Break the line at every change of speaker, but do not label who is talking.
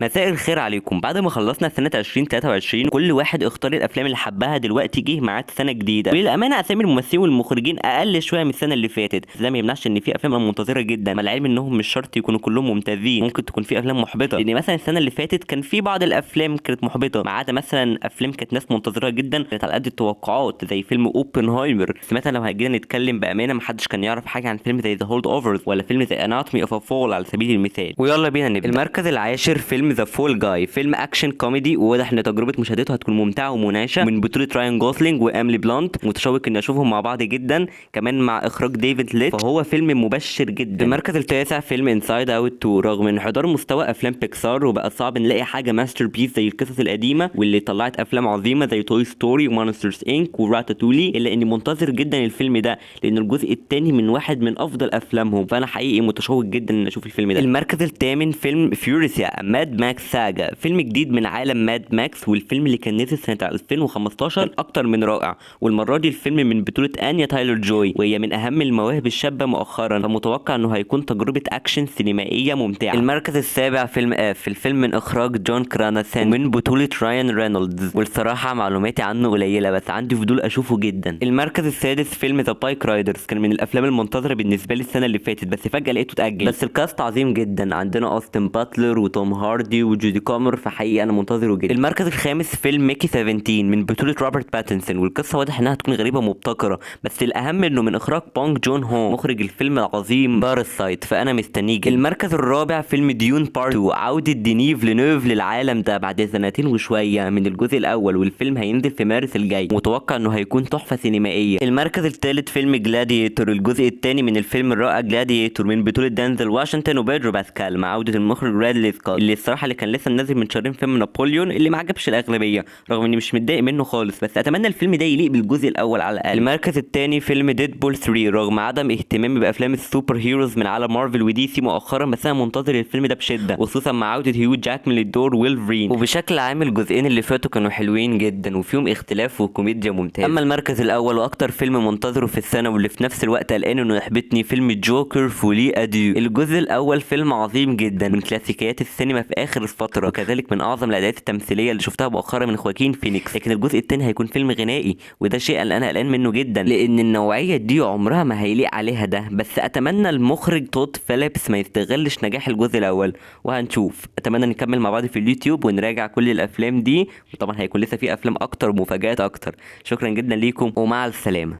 مساء الخير عليكم. بعد ما خلصنا سنة 2023 كل واحد اختار الافلام اللي حبها. دلوقتي جه ميعاد سنة جديدة، وللأمانة اسامي الممثلين والمخرجين اقل شوية من السنة اللي فاتت. ده ما يمنعش ان في افلام منتظرة جدا، مع العلم انهم مش شرط يكونوا كلهم ممتازين. ممكن تكون في افلام محبطة، لان مثلا السنة اللي فاتت كان في بعض الافلام كانت محبطة، ما عدا مثلا افلام كانت ناس منتظرة جدا كانت على قد التوقعات، زي فيلم اوبنهايمر. بس مثلا لو هجينا نتكلم بأمانة، محدش كان يعرف حاجة عن فيلم زي ذا هولد اوفرز ولا فيلم زي اناتومي اوف ا فول على سبيل المثال. ويلا بينا نبدأ. المركز العاشر فيلم ذا فول جاي، فيلم اكشن كوميدي، وواضح ان تجربه مشاهدته هتكون ممتعه ومناعشه، من بطوله راين جوسلينج واملي بلانت. متشوق اني اشوفهم مع بعض جدا، كمان مع اخراج ديفيد ليتش، فهو فيلم مبشر جدا. المركز التاسع فيلم انسايد اوت 2. رغم انحدار مستوى افلام بيكسار وبقى صعب نلاقي حاجه ماستر بيس زي القصص القديمه واللي طلعت افلام عظيمه زي توي ستوري ومونسترز انك وراتاتولي، الا اني منتظر جدا الفيلم ده لان الجزء الثاني من واحد من افضل افلامهم، فانا حقيقي متشوق جدا ان اشوف الفيلم ده. المركز الثامن فيلم فيوريسيا ماد ماكس ساجا، فيلم جديد من عالم ماد ماكس، والفيلم اللي كان نزل سنة 2015 كان اكتر من رائع. والمرة دي الفيلم من بطولة انيا تايلر جوي، وهي من اهم المواهب الشابة مؤخرا، فمتوقع انه هيكون تجربة اكشن سينمائية ممتعة. المركز السابع فيلم الفيلم من اخراج جون كراناسن ومن بطولة رايان رينولدز، والصراحة معلوماتي عنه قليلة بس عندي فضول اشوفه جدا. المركز السادس فيلم ذا بايك رايدرز، كان من الافلام المنتظرة بالنسبة لي السنة اللي فاتت، بس فجأة لقيته اتأجل. بس الكاست عظيم جدا، عندنا اوستن باتلر وتوم هاردي وجودي كومر، فحقيقي انا منتظره جدا. المركز الخامس فيلم ميكي 17 من بطولة روبرت باتنسون، والقصة واضح انها تكون غريبة ومبتكرة، بس الاهم انه من اخراج بونج جون هو مخرج الفيلم العظيم باراسايت، فانا مستنيه جدا. المركز الرابع فيلم ديون بارت 2، عودة دينيف فلينوف للعالم ده بعد سنتين وشوية من الجزء الاول، والفيلم هينزل في مارس الجاي، متوقع انه هيكون تحفة سينمائية. المركز الثالث فيلم جلاديتور، الجزء الثاني من الفيلم الرائع جلاديتور من بطولة دانزل واشنطن وبيدرو باسكال، مع عودة المخرج رادلي سكوت، اللي الصراحة اللي كان لسه نازل من شهرين فيلم نابليون اللي ما عجبش الاغلبيه، رغم اني مش متضايق منه خالص، بس اتمنى الفيلم ده يليق بالجزء الاول على الاقل. المركز الثاني فيلم ديدبول 3، رغم عدم اهتمامي بافلام السوبر هيروز من عالم مارفل ودي سي مؤخرا، بس انا منتظر الفيلم ده بشده، خصوصا مع عوده هيو جاكمان للدور ويلفرين. وبشكل عام الجزئين اللي فاتوا كانوا حلوين جدا وفيهم اختلاف وكوميديا ممتازه. اما المركز الاول واكتر فيلم منتظره في السنه واللي في نفس الوقت قلقان انه يحبطني، فيلم جوكر فولي اديو. الجزء الاول فيلم عظيم جدا من كلاسيكيات السينما في اخر الفتره، وكذلك من اعظم الاداءات التمثيليه اللي شفتها مؤخرا من خواكين فينيكس، لكن الجزء الثاني هيكون فيلم غنائي، وده شيء اللي انا قلقان منه جدا، لان النوعيه دي عمرها ما هيليق عليها ده. بس اتمنى المخرج تود فيليبس ما يستغلش نجاح الجزء الاول، وهنشوف. اتمنى نكمل مع بعض في اليوتيوب ونراجع كل الافلام دي، وطبعا هيكون لسه في افلام اكتر ومفاجآت اكتر. شكرا جدا ليكم ومع السلامه.